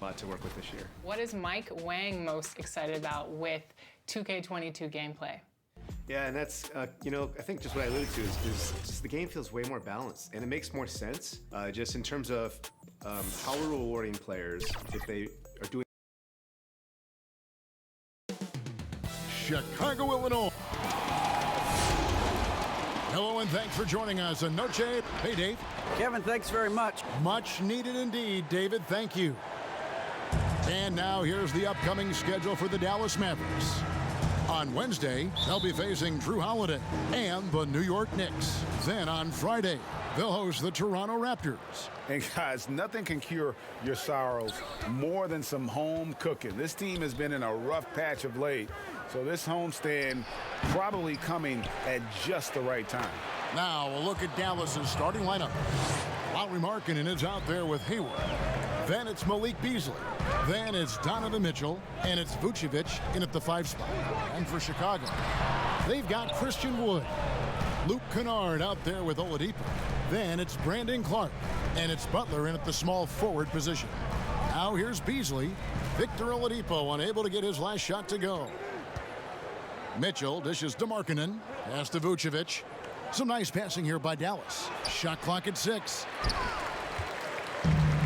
A lot to work with this year. What is Mike Wang most excited about with 2K22 gameplay? Yeah, and that's, I think just what I alluded to is just the game feels way more balanced, and it makes more sense just in terms of how we're rewarding players if they are doing. Chicago, Illinois. Hello and thanks for joining us. And Noche. Hey, Dave. Kevin, thanks very much. Much needed indeed, David. Thank you. And now here's the upcoming schedule for the Dallas Mavericks. On Wednesday, they'll be facing Drew Holiday and the New York Knicks. Then on Friday, they'll host the Toronto Raptors. And guys, nothing can cure your sorrows more than some home cooking. This team has been in a rough patch of late, so this homestand probably coming at just the right time. Now we'll look at Dallas's starting lineup. Lauri Markkanen is out there with Hayward. Then it's Malik Beasley. Then it's Donovan Mitchell. And it's Vucevic in at the 5 spot. And for Chicago, they've got Christian Wood. Luke Kennard out there with Oladipo. Then it's Brandon Clark. And it's Butler in at the small forward position. Now here's Beasley. Victor Oladipo unable to get his last shot to go. Mitchell dishes to Markkanen. Pass to Vucevic. Some nice passing here by Dallas. Shot clock at 6.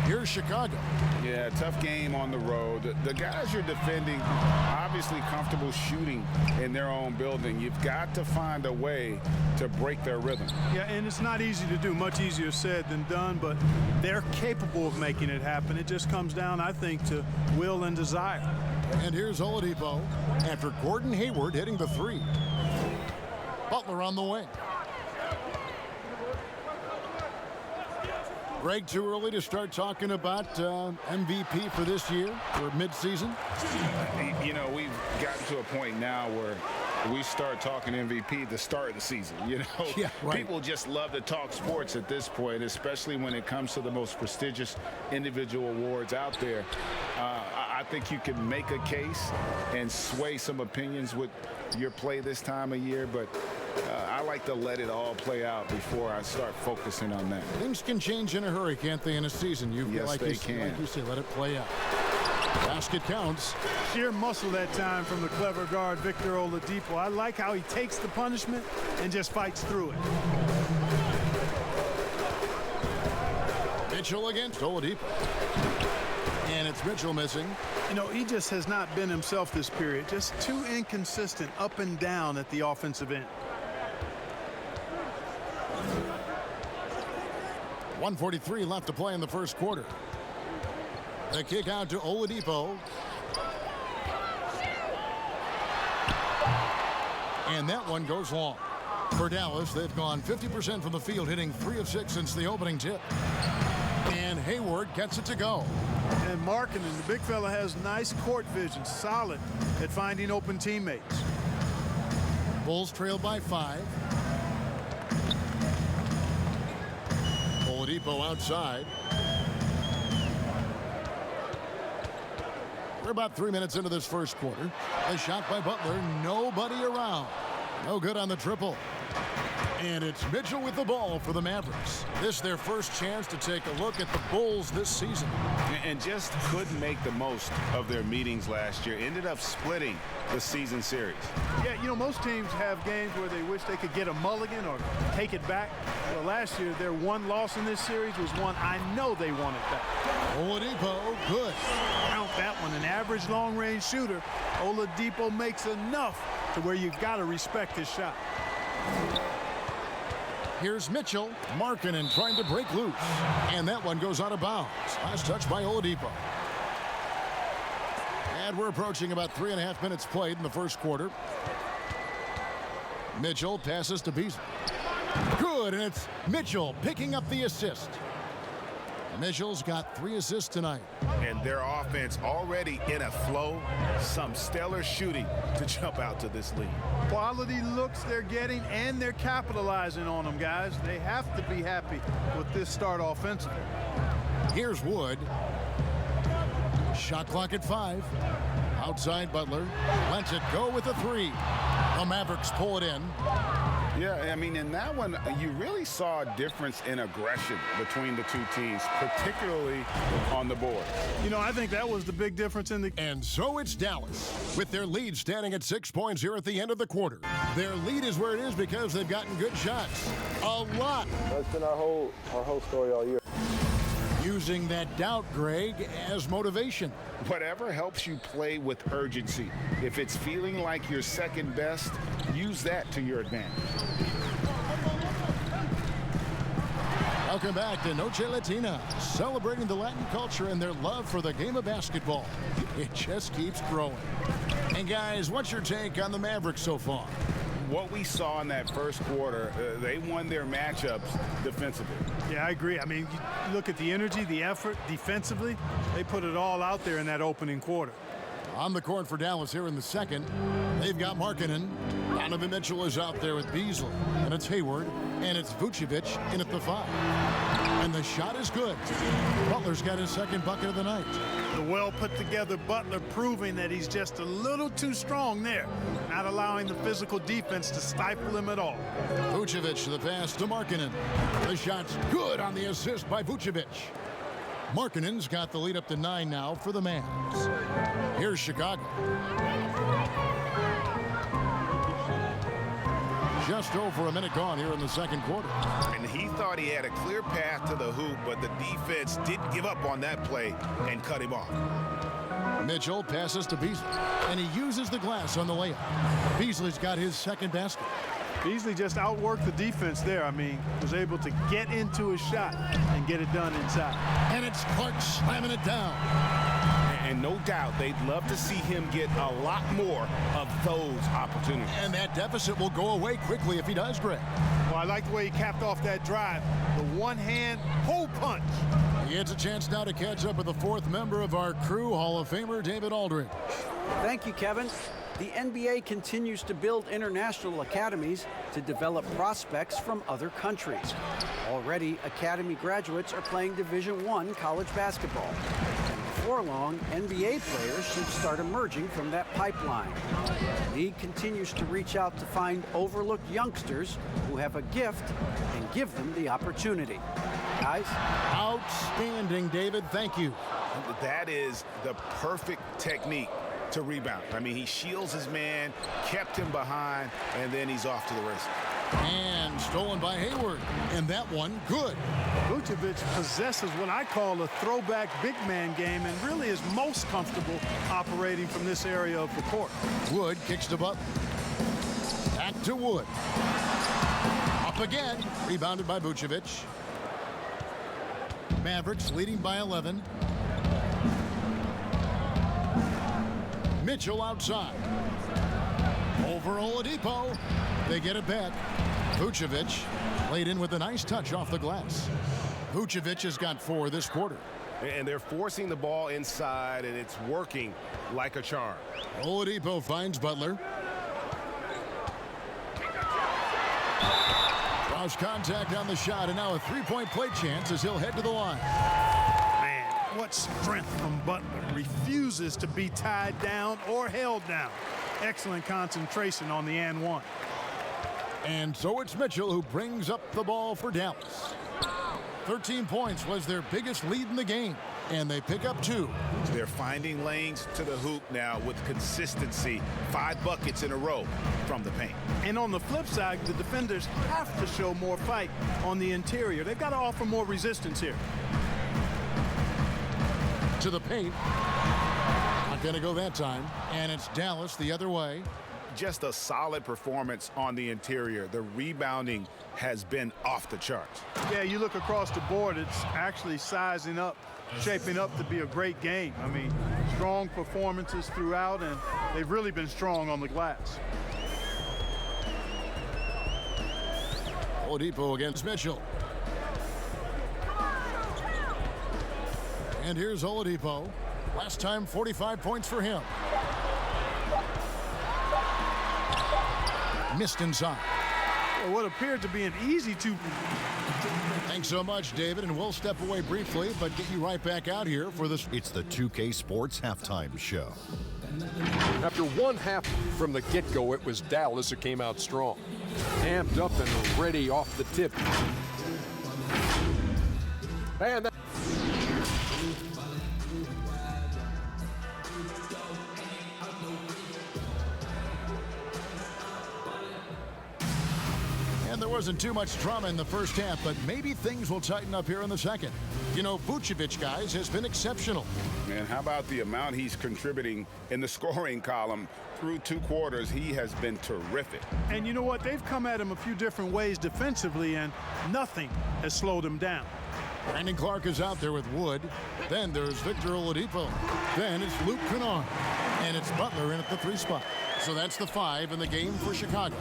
Here's Chicago. Yeah, tough game on the road. The guys you're defending, obviously comfortable shooting in their own building. You've got to find a way to break their rhythm. Yeah, and it's not easy to do. Much easier said than done, but they're capable of making it happen. It just comes down, I think, to will and desire. And here's Oladipo after Gordon Hayward hitting the 3. Butler on the wing. Greg, too early to start talking about MVP for this year or midseason? We've gotten to a point now where we start talking MVP the start of the season. Yeah, right. People just love to talk sports at this point, especially when it comes to the most prestigious individual awards out there. I think you can make a case and sway some opinions with your play this time of year, but I like to let it all play out before I start focusing on that. Things can change in a hurry, can't they, in a season? Yes, they can. Like you say, let it play out. Basket counts. Sheer muscle that time from the clever guard, Victor Oladipo. I like how he takes the punishment and just fights through it. Mitchell against Oladipo. And it's Mitchell missing. He just has not been himself this period. Just too inconsistent up and down at the offensive end. 1:43 left to play in the first quarter. The kick out to Oladipo. And that one goes long. For Dallas, they've gone 50% from the field, hitting 3 of 6 since the opening tip. And Hayward gets it to go. And Markkanen, the big fella, has nice court vision, solid at finding open teammates. Bulls trail by 5. Oladipo outside. We're about 3 minutes into this first quarter. A shot by Butler, nobody around. No good on the triple. And it's Mitchell with the ball for the Mavericks. This is their first chance to take a look at the Bulls this season. And just couldn't make the most of their meetings last year. Ended up splitting the season series. Yeah, most teams have games where they wish they could get a mulligan or take it back. Well, last year, their one loss in this series was one I know they wanted back. Oladipo, good. Count that one. An average long-range shooter. Oladipo makes enough to where you've got to respect his shot. Here's Mitchell. Markkanen trying to break loose. And that one goes out of bounds. Last touch by Oladipo. And we're approaching about 3.5 minutes played in the first quarter. Mitchell passes to Beasley. Good, and it's Mitchell picking up the assist. Mitchell's got 3 assists tonight. And their offense already in a flow. Some stellar shooting to jump out to this lead. Quality looks they're getting, and they're capitalizing on them, guys. They have to be happy with this start offensively. Here's Wood. Shot clock at 5. Outside Butler. Lets it go with a 3. The Mavericks pull it in. Yeah, I mean, in that one, you really saw a difference in aggression between the two teams, particularly on the board. You know, I think that was the big difference in the... And so it's Dallas, with their lead standing at 6 points here at the end of the quarter. Their lead is where it is because they've gotten good shots. A lot. That's been our whole story all year. Using that doubt, Greg, as motivation. Whatever helps you play with urgency. If it's feeling like you're second best, use that to your advantage. Welcome back to Noche Latina, celebrating the Latin culture and their love for the game of basketball. It just keeps growing. And guys, what's your take on the Mavericks so far? What we saw in that first quarter, they won their matchups defensively. Yeah, I agree. I mean, you look at the energy, the effort defensively, they put it all out there in that opening quarter. On the court for Dallas here in the second, they've got Markkanen. Donovan Mitchell is out there with Beasley. And it's Hayward. And it's Vucevic in at the 5. And the shot is good. Butler's got his second bucket of the night. The well-put-together Butler proving that he's just a little too strong there, not allowing the physical defense to stifle him at all. Vucevic, the pass to Markkanen. The shot's good on the assist by Vucevic. Markkanen's got the lead up to 9 now for the Mavs. Here's Chicago. Just over a minute gone here in the second quarter. And he thought he had a clear path to the hoop, but the defense didn't give up on that play and cut him off. Mitchell passes to Beasley, and he uses the glass on the layup. Beasley's got his second basket. Beasley just outworked the defense there. I mean, was able to get into his shot and get it done inside. And it's Clark slamming it down. And no doubt they'd love to see him get a lot more of those opportunities. And that deficit will go away quickly if he does, Greg. Well, I like the way he capped off that drive. The one-hand hole punch. He gets a chance now to catch up with the fourth member of our crew, Hall of Famer David Aldridge. Thank you, Kevin. The NBA continues to build international academies to develop prospects from other countries. Already, academy graduates are playing Division I college basketball. Before long, NBA players should start emerging from that pipeline. The league continues to reach out to find overlooked youngsters who have a gift and give them the opportunity. Guys? Outstanding, David. Thank you. That is the perfect technique to rebound. I mean, he shields his man, kept him behind, and then he's off to the races. And stolen by Hayward. And that one, good. Vucevic possesses what I call a throwback big man game and really is most comfortable operating from this area of the court. Wood kicks to Butler. Back to Wood. Up again. Rebounded by Vucevic. Mavericks leading by 11. Mitchell outside. Over Oladipo. They get it back. Vucevic laid in with a nice touch off the glass. Vucevic has got 4 this quarter. And they're forcing the ball inside, and it's working like a charm. Oladipo finds Butler. Cross contact on the shot, and now a three-point play chance as he'll head to the line. Man, what strength from Butler. Refuses to be tied down or held down. Excellent concentration on the and one. And so it's Mitchell who brings up the ball for Dallas. 13 points was their biggest lead in the game, and they pick up 2. They're finding lanes to the hoop now with consistency. 5 buckets in a row from the paint. And on the flip side, the defenders have to show more fight on the interior. They've got to offer more resistance here. To the paint. Not going to go that time. And it's Dallas the other way. Just a solid performance on the interior. The rebounding has been off the charts. Yeah, you look across the board, it's actually sizing up, shaping up to be a great game. I mean, strong performances throughout, and they've really been strong on the glass. Oladipo against Mitchell. And here's Oladipo. Last time, 45 points for him. Missed inside. Well, what appeared to be an easy 2. Thanks so much, David, and we'll step away briefly, but get you right back out here for this. It's the 2K Sports Halftime Show. After one half from the get-go, it was Dallas who came out strong. Amped up and ready off the tip. And that And there wasn't too much drama in the first half, but maybe things will tighten up here in the second. You know, Vucevic, guys, has been exceptional. And how about the amount he's contributing in the scoring column through 2 quarters? He has been terrific. And you know what? They've come at him a few different ways defensively, and nothing has slowed him down. Brandon Clark is out there with Wood. Then there's Victor Oladipo. Then it's Luke Kennard. And it's Butler in at the 3 spot. So that's the 5 in the game for Chicago.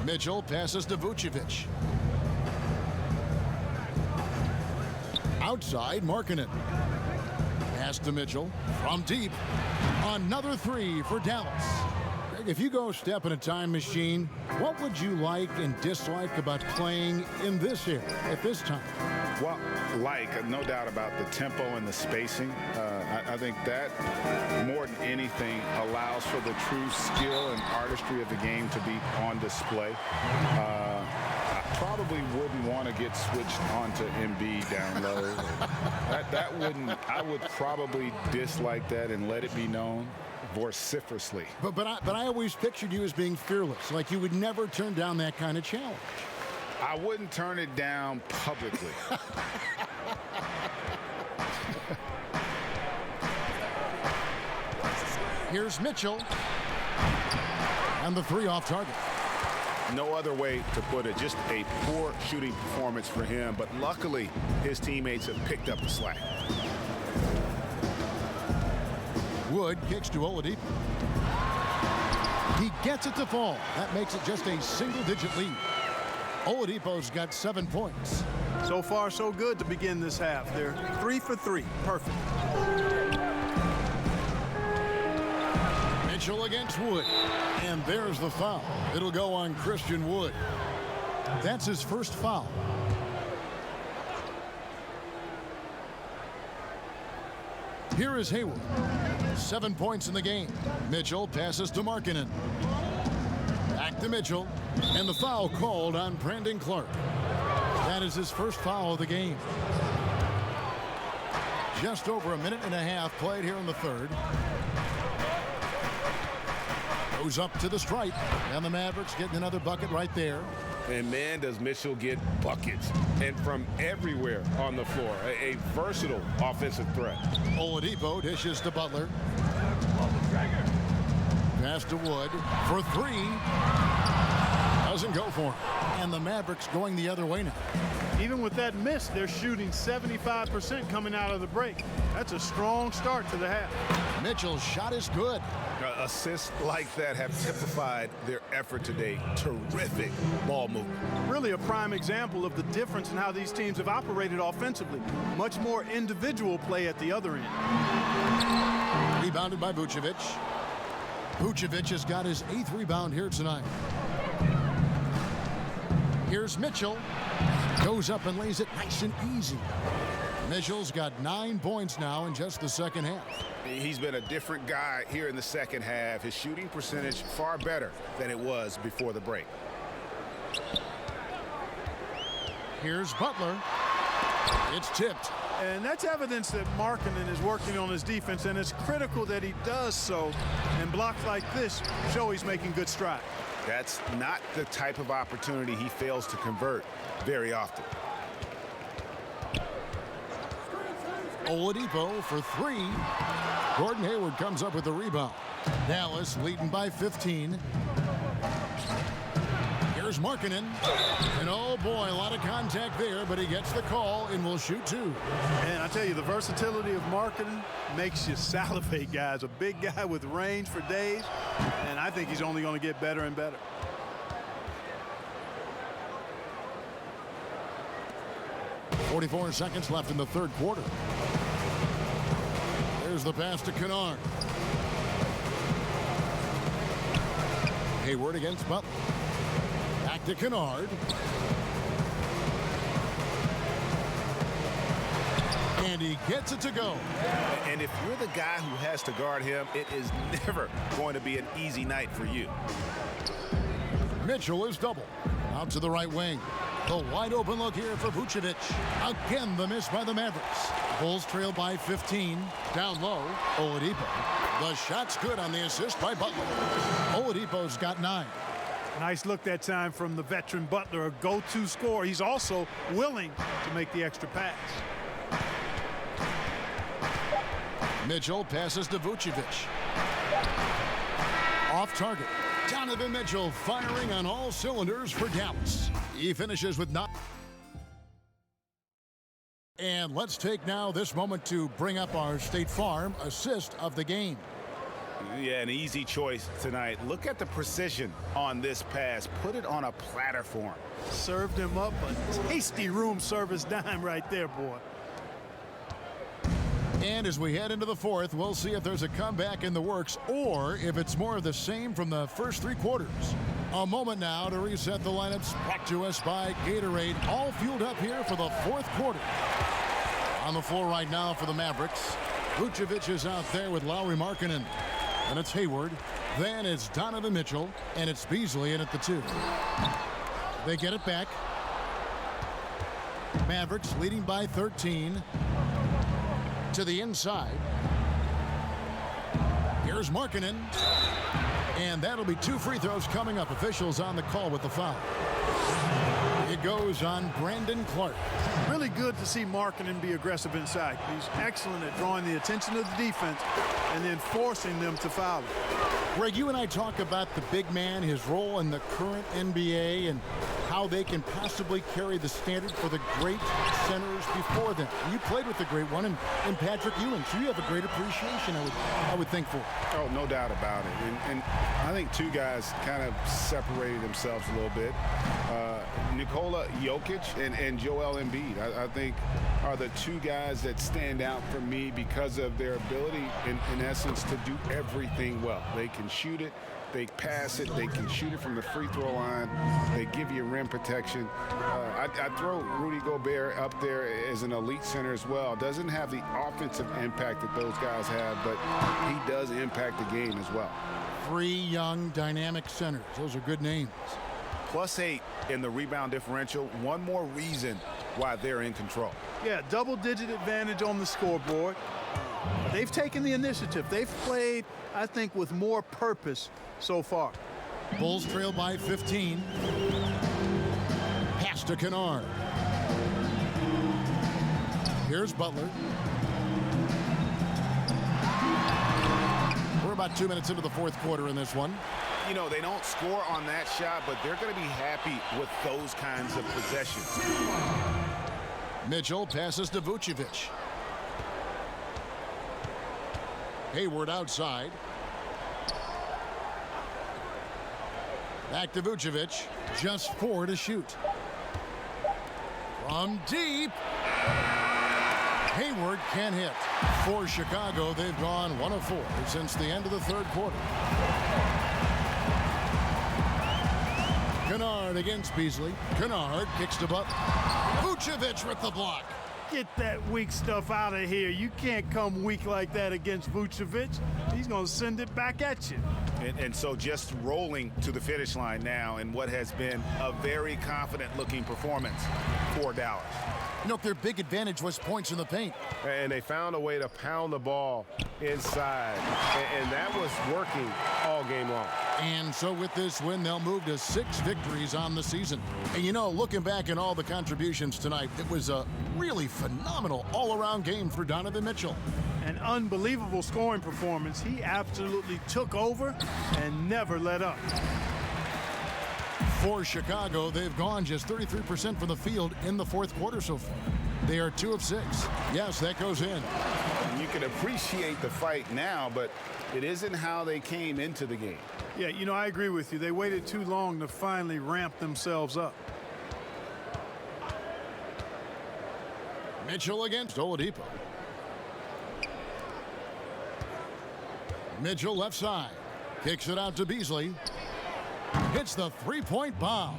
Mitchell passes to Vucevic. Outside, Markkanen. Pass to Mitchell from deep. Another 3 for Dallas. If you go step in a time machine, what would you like and dislike about playing in this era at this time? Well, no doubt about the tempo and the spacing. I think that, more than anything, allows for the true skill and artistry of the game to be on display. I probably wouldn't want to get switched onto Embiid down low. I would probably dislike that and let it be known vociferously. But I always pictured you as being fearless, like you would never turn down that kind of challenge. I wouldn't turn it down publicly. Here's Mitchell. And the 3 off target. No other way to put it. Just a poor shooting performance for him. But luckily, his teammates have picked up the slack. Wood kicks to Oladipo. He gets it to fall. That makes it just a single-digit lead. Oladipo's got 7 points. So far, so good to begin this half. They're 3 for 3. Perfect. Mitchell against Wood. And there's the foul. It'll go on Christian Wood. That's his first foul. Here is Hayward. 7 points in the game. Mitchell passes to Markkanen. Back to Mitchell. And the foul called on Brandon Clark. That is his first foul of the game. Just over a minute and a half played here in the third. Goes up to the stripe. And the Mavericks getting another bucket right there. And man, does Mitchell get buckets. And from everywhere on the floor. A versatile offensive threat. Oladipo dishes to Butler. Pass to Wood for 3. Doesn't go for him. And the Mavericks going the other way now. Even with that miss, they're shooting 75% coming out of the break. That's a strong start to the half. Mitchell's shot is good. Assists like that have typified their effort today. Terrific ball movement. Really a prime example of the difference in how these teams have operated offensively. Much more individual play at the other end. Rebounded by Vucevic. Vucevic has got his 8th rebound here tonight. Here's Mitchell. Goes up and lays it nice and easy. Mitchell's got 9 points now in just the second half. He's been a different guy here in the second half. His shooting percentage far better than it was before the break. Here's Butler. It's tipped. And that's evidence that Markkanen is working on his defense, and it's critical that he does so. And blocks like this show he's making good strides. That's not the type of opportunity he fails to convert very often. Oladipo for 3. Gordon Hayward comes up with the rebound. Dallas leading by 15. Here's Markkanen. And oh boy, a lot of contact there, but he gets the call and will shoot 2. And I tell you, the versatility of Markkanen makes you salivate, guys. A big guy with range for days, and I think he's only going to get better and better. .44 seconds left in the third quarter. There's the pass to Kennard. Hayward against Butler. Back to Kennard. And he gets it to go. And if you're the guy who has to guard him, it is never going to be an easy night for you. Mitchell is double. Out to the right wing. The wide open look here for Vucevic. Again, the miss by the Mavericks. Bulls trail by 15. Down low, Oladipo. The shot's good on the assist by Butler. Oladipo's got 9. Nice look that time from the veteran Butler, a go-to scorer. He's also willing to make the extra pass. Mitchell passes to Vucevic. Off target. Donovan Mitchell firing on all cylinders for Dallas. He finishes with 9. And let's take now this moment to bring up our State Farm assist of the game. Yeah, an easy choice tonight. Look at the precision on this pass. Put it on a platter for him. Served him up a tasty room service dime right there, boy. And as we head into the fourth, we'll see if there's a comeback in the works or if it's more of the same from the first 3 quarters. A moment now to reset the lineups, brought to us by Gatorade, all fueled up here for the fourth quarter. On the floor right now for the Mavericks, Vucevic is out there with Lauri Markkanen. And it's Hayward, then it's Donovan Mitchell, and it's Beasley in at the 2. They get it back. Mavericks leading by 13. To the inside. Here's Markkanen. And that'll be 2 free throws coming up. Officials on the call with the foul. It goes on Brandon Clark. Really good to see Markkanen be aggressive inside. He's excellent at drawing the attention of the defense and then forcing them to foul him. Greg, you and I talk about the big man, his role in the current NBA, and how they can possibly carry the standard for the great centers before them. You played with the great one in Patrick Ewing, so you have a great appreciation, I would think, for it. Oh, no doubt about it. And I think 2 guys kind of separated themselves a little bit. Nikola Jokic and Joel Embiid, I think, are the 2 guys that stand out for me because of their ability, in essence, to do everything well. They can shoot it, they pass it, they can shoot it from the free throw line, they give you rim protection. I throw Rudy Gobert up there as an elite center as well. Doesn't have the offensive impact that those guys have, but he does impact the game as well. 3 young, dynamic centers. Those are good names. +8 in the rebound differential. One more reason why they're in control. Yeah, double-digit advantage on the scoreboard. They've taken the initiative. They've played, I think, with more purpose so far. Bulls trail by 15. Pass to Kennard. Here's Butler. We're about 2 minutes into the fourth quarter in this one. You know, they don't score on that shot, but they're going to be happy with those kinds of possessions. Mitchell passes to Vucevic. Hayward outside. Back to Vucevic. Just 4 to shoot. From deep. Hayward can hit. For Chicago, they've gone 1 of 4 since the end of the third quarter. Kennard against Beasley. Kennard kicks to Butler. Vucevic with the block. Get that weak stuff out of here. You can't come weak like that against Vucevic. He's going to send it back at you. And so just rolling to the finish line now in what has been a very confident-looking performance for Dallas. You know, their big advantage was points in the paint. And they found a way to pound the ball inside. And that was working all game long. And so with this win, they'll move to 6 victories on the season. And you know, looking back at all the contributions tonight, it was a really phenomenal all-around game for Donovan Mitchell. An unbelievable scoring performance. He absolutely took over and never let up. For Chicago, they've gone just 33% from the field in the fourth quarter so far. They are 2 of 6. Yes, that goes in. And you can appreciate the fight now, but it isn't how they came into the game. Yeah, you know, I agree with you. They waited too long to finally ramp themselves up. Mitchell against Oladipo. Mitchell left side. Kicks it out to Beasley. Hits the 3-point bomb.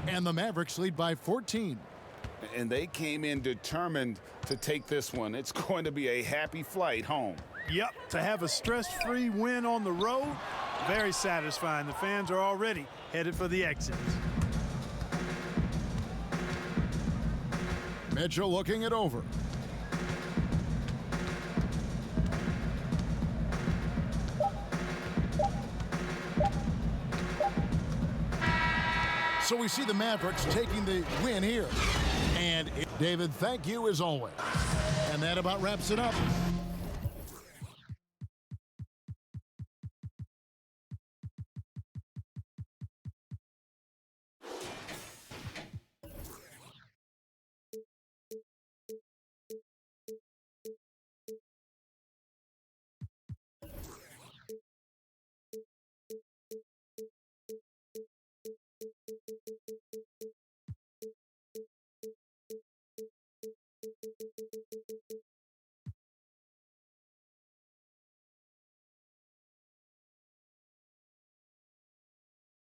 And the Mavericks lead by 14. And they came in determined to take this one. It's going to be a happy flight home. Yep, to have a stress-free win on the road, very satisfying. The fans are already headed for the exits. Mitchell looking it over. So we see the Mavericks taking the win here. And David, thank you as always. And that about wraps it up.